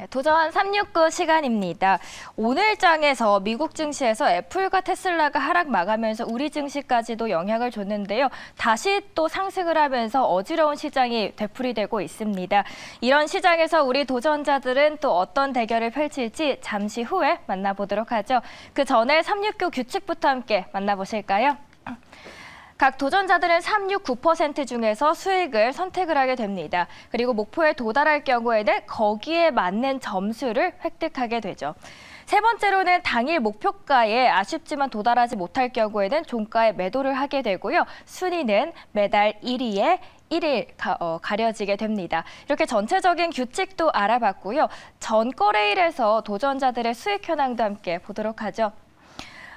도전 369 시간입니다. 오늘 장에서 미국 증시에서 애플과 테슬라가 하락 마감하면서 우리 증시까지도 영향을 줬는데요. 다시 또 상승을 하면서 어지러운 시장이 되풀이되고 있습니다. 이런 시장에서 우리 도전자들은 또 어떤 대결을 펼칠지 잠시 후에 만나보도록 하죠. 그 전에 369 규칙부터 함께 만나보실까요? 각 도전자들은 369% 중에서 수익을 선택을 하게 됩니다. 그리고 목표에 도달할 경우에는 거기에 맞는 점수를 획득하게 되죠. 세 번째로는 당일 목표가에 아쉽지만 도달하지 못할 경우에는 종가에 매도를 하게 되고요. 순위는 매달 1위에 1일 가려지게 됩니다. 이렇게 전체적인 규칙도 알아봤고요. 전 거래일에서 도전자들의 수익 현황도 함께 보도록 하죠.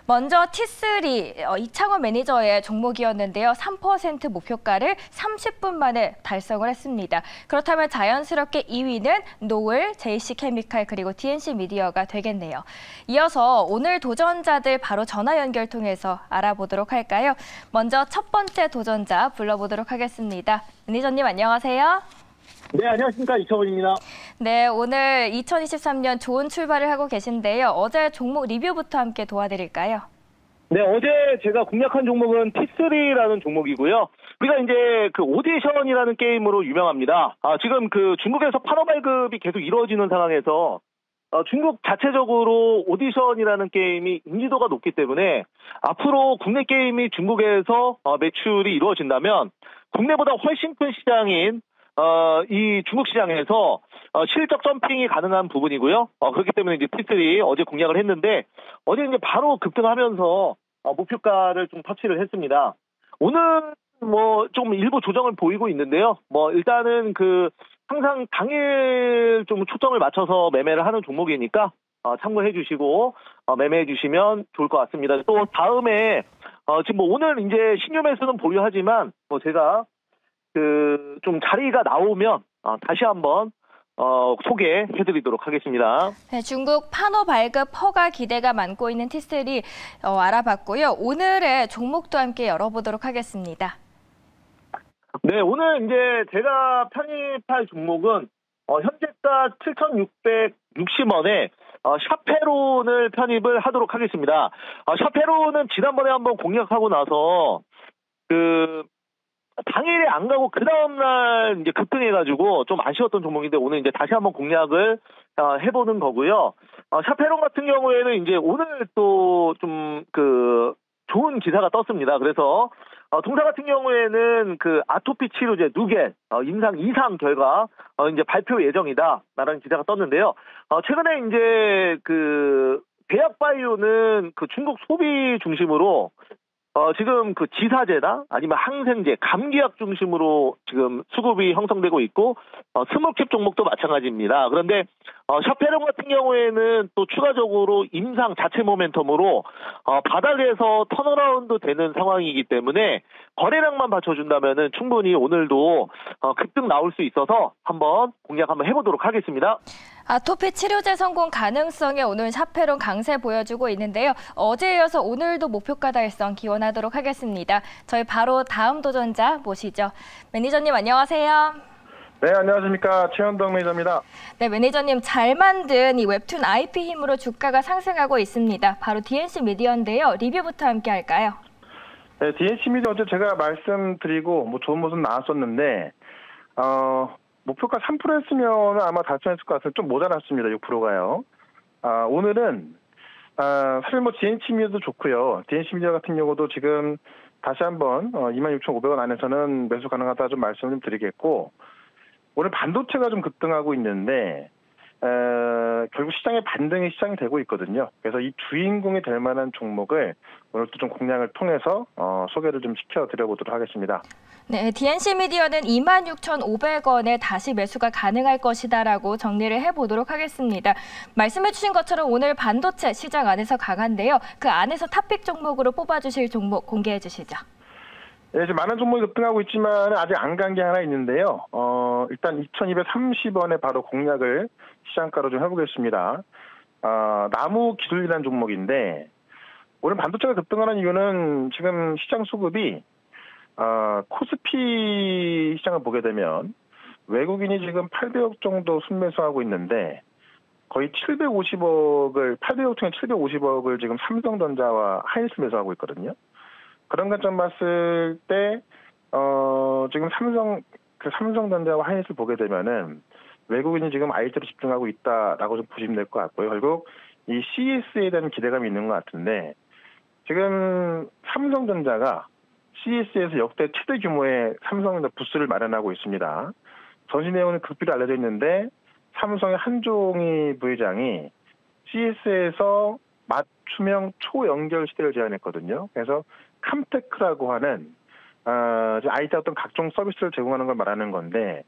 먼저 T3 이창원 매니저의 종목이었는데요. 3% 목표가를 30분 만에 달성을 했습니다. 그렇다면 자연스럽게 2위는 노을, JC케미칼 그리고 DNC미디어가 되겠네요. 이어서 오늘 도전자들 바로 전화 연결 통해서 알아보도록 할까요? 먼저 첫 번째 도전자 불러보도록 하겠습니다. 매니저님 안녕하세요. 네, 안녕하십니까. 이창원입니다. 네, 오늘 2023년 좋은 출발을 하고 계신데요. 어제 종목 리뷰부터 함께 도와드릴까요? 네, 어제 제가 공략한 종목은 T3라는 종목이고요. 우리가 이제 그 오디션이라는 게임으로 유명합니다. 지금 그 중국에서 판호 발급이 계속 이루어지는 상황에서 중국 자체적으로 오디션이라는 게임이 인지도가 높기 때문에 앞으로 국내 게임이 중국에서 매출이 이루어진다면 국내보다 훨씬 큰 시장인 이 중국 시장에서 실적 점핑이 가능한 부분이고요. 그렇기 때문에 이제 T3 어제 공략을 했는데 어제 이제 바로 급등하면서 목표가를 좀 터치를 했습니다. 오늘 뭐 좀 일부 조정을 보이고 있는데요. 뭐 일단은 그 항상 당일 좀 초점을 맞춰서 매매를 하는 종목이니까 참고해 주시고 매매해 주시면 좋을 것 같습니다. 또 다음에 지금 뭐 오늘 이제 신규 매수는 보유하지만 뭐 제가 그 좀 자리가 나오면 다시 한번 소개해드리도록 하겠습니다. 네, 중국 판호 발급 허가 기대가 많고 있는 T3 알아봤고요. 오늘의 종목도 함께 열어보도록 하겠습니다. 네, 오늘 이제 제가 편입할 종목은 현재가 7,660원에 샤페론을 편입을 하도록 하겠습니다. 샤페론은 지난번에 한번 공략하고 나서 그 당일에 안 가고 그 다음날 이제 급등해가지고 좀 아쉬웠던 종목인데 오늘 이제 다시 한번 공략을 해보는 거고요. 샤페론 같은 경우에는 이제 오늘 또 좀 그 좋은 기사가 떴습니다. 그래서 동사 같은 경우에는 그 아토피 치료제 누겔 임상 2상 결과 이제 발표 예정이다라는 기사가 떴는데요. 최근에 이제 그 배약바이오는 그 중국 소비 중심으로 지금 그 지사제나 아니면 항생제, 감기약 중심으로 지금 수급이 형성되고 있고, 스몰캡 종목도 마찬가지입니다. 그런데, 샤페론 같은 경우에는 또 추가적으로 임상 자체 모멘텀으로, 바닥에서 턴어라운드 되는 상황이기 때문에, 거래량만 받쳐준다면은 충분히 오늘도, 급등 나올 수 있어서 한번 공략 한번 해보도록 하겠습니다. 아토피 치료제 성공 가능성에 오늘 샤페론 강세 보여주고 있는데요. 어제에 이어서 오늘도 목표가 달성 기원하도록 하겠습니다. 저희 바로 다음 도전자 모시죠. 매니저님 안녕하세요. 네, 안녕하십니까. 최현동 매니저입니다. 네, 매니저님 잘 만든 이 웹툰 IP 힘으로 주가가 상승하고 있습니다. 바로 DNC미디어인데요. 리뷰부터 함께 할까요? 네, DNC미디어 어제 제가 말씀드리고 뭐 좋은 모습 나왔었는데 목표가 3%였으면 아마 달성했을 것 같아서 좀 모자랐습니다. 6%가요. 오늘은 사실 뭐 DNC미디어도 좋고요. DNC미디어 같은 경우도 지금 다시 한번 26,500원 안에서는 매수 가능하다 좀 말씀을 좀 드리겠고, 오늘 반도체가 좀 급등하고 있는데 결국 시장의 반등이 시장이 되고 있거든요. 그래서 이 주인공이 될 만한 종목을 오늘 또 좀 공략을 통해서 소개를 좀 시켜드려보도록 하겠습니다. 네, DNC미디어는 26,500원에 다시 매수가 가능할 것이다라고 정리를 해보도록 하겠습니다. 말씀해주신 것처럼 오늘 반도체 시장 안에서 강한데요. 그 안에서 탑픽 종목으로 뽑아주실 종목 공개해 주시죠. 네, 지금 많은 종목이 급등하고 있지만 아직 안 간 게 하나 있는데요. 일단 2,230원에 바로 공략을 시장가로 좀 해보겠습니다. 나무 기술이라는 종목인데 오늘 반도체가 급등하는 이유는 지금 시장 수급이 코스피 시장을 보게 되면 외국인이 지금 800억 정도 순매수하고 있는데 거의 750억을 800억 중에 750억을 지금 삼성전자와 하이닉스 매수하고 있거든요. 그런 관점 봤을 때 지금 삼성전자와 하이닉스를 보게 되면은 외국인이 지금 IT로 집중하고 있다라고 좀 보시면 될 것 같고요. 결국 이 CES에 대한 기대감이 있는 것 같은데 지금 삼성전자가 CES에서 역대 최대 규모의 삼성전자 부스를 마련하고 있습니다. 전시 내용은 극비로 알려져 있는데 삼성의 한종희 부회장이 CES에서 맞춤형 초연결 시대를 제안했거든요. 그래서 캄테크라고 하는 IT 어떤 각종 서비스를 제공하는 걸 말하는 건데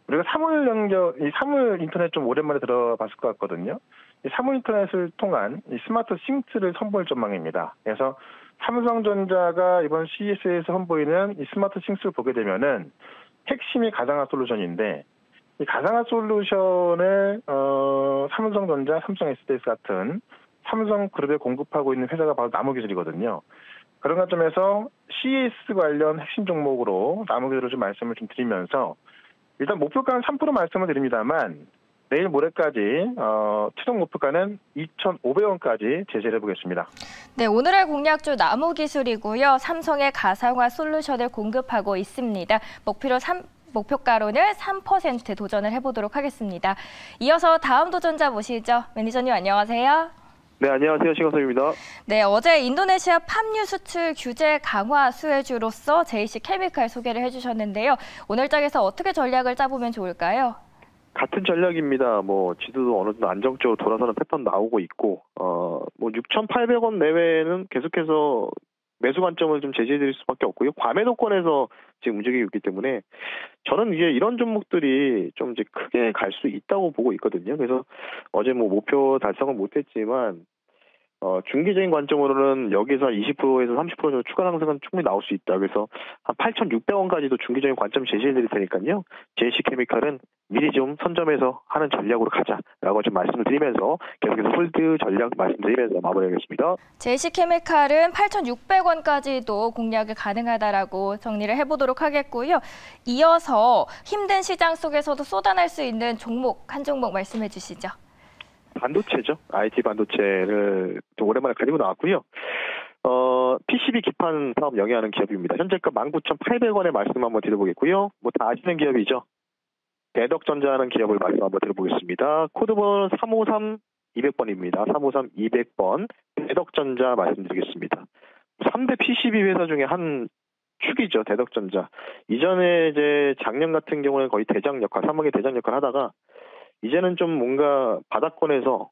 우리가 사물 인터넷 좀 오랜만에 들어봤을 것 같거든요. 이 사물 인터넷을 통한 이 스마트 싱크를 선보일 전망입니다. 그래서 삼성전자가 이번 CES에서 선보이는 이 스마트 싱크를 보게 되면은 핵심이 가상화 솔루션인데 이 가상화 솔루션을 삼성전자, 삼성 SDS 같은 삼성그룹에 공급하고 있는 회사가 바로 나무기술이거든요. 그런 관점에서 CES 관련 핵심 종목으로 나무기술을 좀 말씀을 좀 드리면서 일단 목표가는 3% 말씀을 드립니다만 내일 모레까지 최종 목표가는 2,500원까지 제시를 해보겠습니다. 네, 오늘의 공략주 나무기술이고요. 삼성의 가상화 솔루션을 공급하고 있습니다. 목표가로는 3% 도전을 해보도록 하겠습니다. 이어서 다음 도전자 모시죠. 매니저님 안녕하세요. 네, 안녕하세요. 신광섭입니다. 네, 어제 인도네시아 팜유 수출 규제 강화 수혜주로서 JC케미칼 소개를 해주셨는데요. 오늘 장에서 어떻게 전략을 짜보면 좋을까요? 같은 전략입니다. 지수도 어느 정도 안정적으로 돌아서는 패턴 나오고 있고, 6,800원 내외는 계속해서 매수 관점을 좀 제시해드릴 수밖에 없고요. 과매도권에서 지금 움직이고 있기 때문에 저는 이제 이런 종목들이 좀 이제 크게 갈 수 있다고 보고 있거든요. 그래서 어제 목표 달성은 못했지만 중기적인 관점으로는 여기서 20%에서 30% 정도 추가 상승은 충분히 나올 수 있다. 그래서 한 8,600원까지도 중기적인 관점 제시해드릴 테니까요. JC케미칼은 미리 좀 선점해서 하는 전략으로 가자라고 좀 말씀을 드리면서 계속해서 홀드 전략 말씀드리면서 마무리하겠습니다. JC케미칼은 8,600원까지도 공략이 가능하다라고 정리를 해보도록 하겠고요. 이어서 힘든 시장 속에서도 쏟아낼 수 있는 종목 한 종목 말씀해 주시죠. 반도체죠. IT 반도체를 좀 오랜만에 가지고 나왔고요. PCB 기판 사업 영위하는 기업입니다. 현재가 19,800원에 말씀 한번 드려보겠고요. 다 아시는 기업이죠. 대덕전자하는 기업을 말씀 한번 드려보겠습니다. 코드번호는 353-200번입니다. 353-200번 대덕전자 말씀드리겠습니다. 3대 PCB 회사 중에 한 축이죠. 대덕전자. 이전에 이제 작년 같은 경우는 거의 대장 역할, 삼성의 대장 역할 하다가 이제는 좀 뭔가 바닥권에서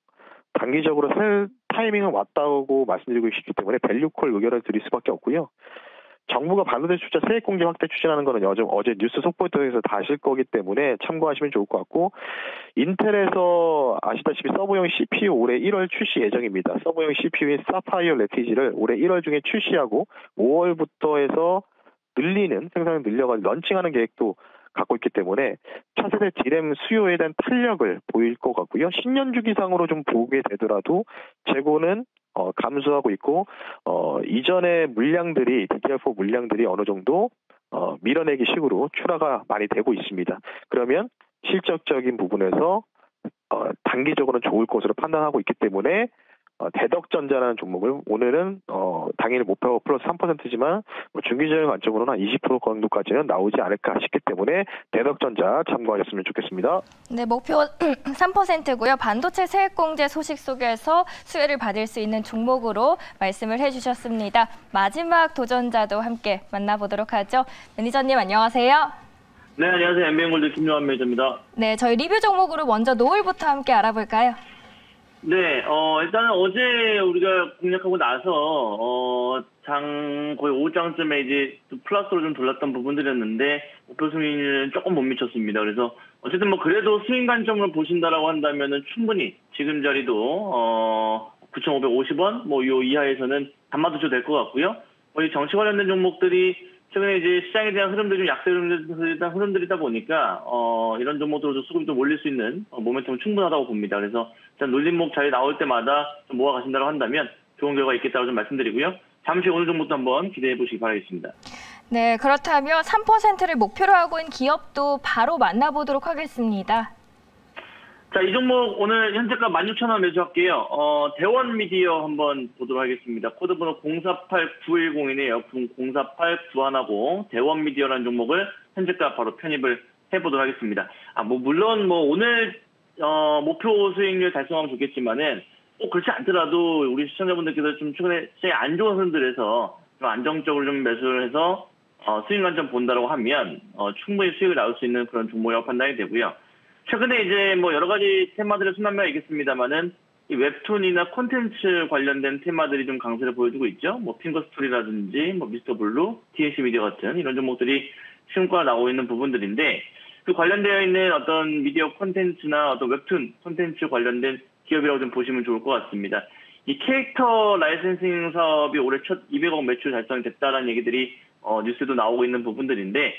단기적으로 살 타이밍은 왔다고 말씀드리고 있기 때문에 밸류콜 의견을 드릴 수밖에 없고요. 정부가 반도체 투자 세액 공제 확대 추진하는 거는 어제 뉴스 속보에 통해서 다 아실 거기 때문에 참고하시면 좋을 것 같고 인텔에서 아시다시피 서버용 CPU 올해 1월 출시 예정입니다. 서버용 CPU인 사파이어 레티지를 올해 1월 중에 출시하고 5월부터 해서 생산을 늘려가지고 런칭하는 계획도 갖고 있기 때문에 차세대 D램 수요에 대한 탄력을 보일 것 같고요. 10년 주기상으로 좀 보게 되더라도 재고는 감소하고 있고 이전의 물량들이 DDR4 물량들이 어느 정도 밀어내기 식으로 출하가 많이 되고 있습니다. 그러면 실적적인 부분에서 단기적으로는 좋을 것으로 판단하고 있기 때문에 대덕전자라는 종목을 오늘은 당연히 목표 플러스 3%지만 중기적인 관점으로는 한 20% 정도까지는 나오지 않을까 싶기 때문에 대덕전자 참고하셨으면 좋겠습니다. 네, 목표 3%고요. 반도체 세액 공제 소식 속에서 수혜를 받을 수 있는 종목으로 말씀을 해주셨습니다. 마지막 도전자도 함께 만나보도록 하죠. 매니저님 안녕하세요. 네, 안녕하세요. MBN골드 김요한 매니저입니다. 네, 저희 리뷰 종목으로 먼저 노을부터 함께 알아볼까요? 네, 일단은 어제 우리가 공략하고 나서, 거의 오후장쯤에 이제 플러스로 좀 돌렸던 부분들이었는데, 목표 수익률은 조금 못 미쳤습니다. 그래서, 어쨌든 그래도 수익 관점으로 보신다라고 한다면은 충분히 지금 자리도, 9,550원, 요 이하에서는 단마도초 될 것 같고요. 이 정치 관련된 종목들이 최근에 이제 시장에 대한 흐름들이 좀 약세 대한 흐름들이다 보니까 이런 종목들로 수급이 좀 올릴 수 있는 모멘텀은 충분하다고 봅니다. 그래서 일단 놀림목 자리 나올 때마다 좀 모아가신다고 한다면 좋은 결과가 있겠다고 좀 말씀드리고요. 잠시 오늘 종목도 한번 기대해 보시기 바라겠습니다. 네, 그렇다면 3%를 목표로 하고 있는 기업도 바로 만나보도록 하겠습니다. 자, 이 종목 오늘 현재가 16,000원 매수할게요. 대원 미디어 한번 보도록 하겠습니다. 코드번호 048910이네요. 048910 대원 미디어라는 종목을 현재가 바로 편입을 해보도록 하겠습니다. 물론 오늘 목표 수익률 달성하면 좋겠지만은 꼭 그렇지 않더라도 우리 시청자분들께서 좀 최근에 시장이 안 좋은 흐름들에서 좀 안정적으로 좀 매수를 해서 수익 관점 본다라고 하면 충분히 수익을 나올 수 있는 그런 종목이라고 판단이 되고요. 최근에 이제 여러 가지 테마들의 순환매가 있겠습니다만은 이 웹툰이나 콘텐츠 관련된 테마들이 좀 강세를 보여주고 있죠. 핑거스토리라든지 미스터 블루, TNC 미디어 같은 이런 종목들이 신고가 나오고 있는 부분들인데 그 관련되어 있는 어떤 미디어 콘텐츠나 어떤 웹툰 콘텐츠 관련된 기업이라고 좀 보시면 좋을 것 같습니다. 이 캐릭터 라이센싱 사업이 올해 첫 200억 매출 달성이 됐다라는 얘기들이 뉴스에도 나오고 있는 부분들인데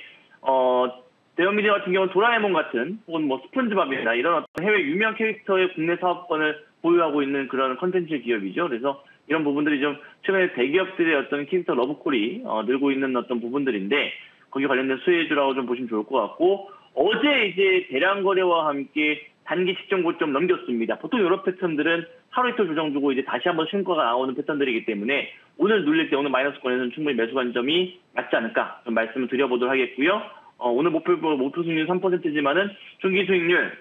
대형 미디어 같은 경우는 도라에몽 같은 혹은 스폰지밥이나 이런 어떤 해외 유명 캐릭터의 국내 사업권을 보유하고 있는 그런 콘텐츠 기업이죠. 그래서 이런 부분들이 좀 최근에 대기업들의 어떤 캐릭터 러브콜이 늘고 있는 어떤 부분들인데 거기 관련된 수혜주라고 좀 보시면 좋을 것 같고 어제 이제 대량 거래와 함께 단기 직전 고점 넘겼습니다. 보통 이런 패턴들은 하루 이틀 조정 주고 이제 다시 한번 신고가 나오는 패턴들이기 때문에 오늘 눌릴 때 오늘 마이너스권에서는 충분히 매수 관점이 맞지 않을까 좀 말씀을 드려보도록 하겠고요. 오늘 목표 수익률 3%지만은 중기 수익률,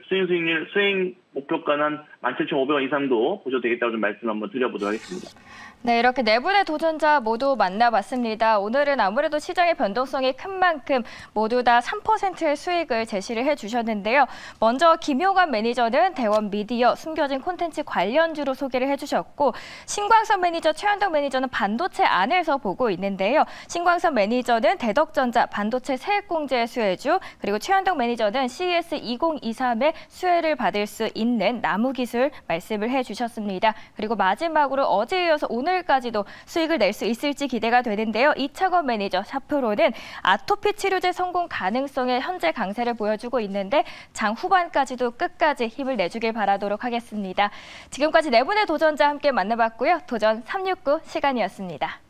수익 목표가는 한 17,500원 이상도 보셔도 되겠다고 좀 말씀을 한번 드려보도록 하겠습니다. 네, 이렇게 네 분의 도전자 모두 만나봤습니다. 오늘은 아무래도 시장의 변동성이 큰 만큼 모두 다 3%의 수익을 제시를 해주셨는데요. 먼저 김효관 매니저는 대원 미디어, 숨겨진 콘텐츠 관련주로 소개를 해주셨고 신광선 매니저, 최현덕 매니저는 반도체 안에서 보고 있는데요. 신광선 매니저는 대덕전자, 반도체 세액공제 수혜주, 그리고 최현덕 매니저는 CES 2023의 수혜를 받을 수 있는 나무기술 말씀을 해주셨습니다. 그리고 마지막으로 어제에 이어서 오늘까지도 수익을 낼 수 있을지 기대가 되는데요. 이창원 매니저 샤프로는 아토피 치료제 성공 가능성에 현재 강세를 보여주고 있는데 장 후반까지도 끝까지 힘을 내주길 바라도록 하겠습니다. 지금까지 네 분의 도전자 함께 만나봤고요. 도전 369 시간이었습니다.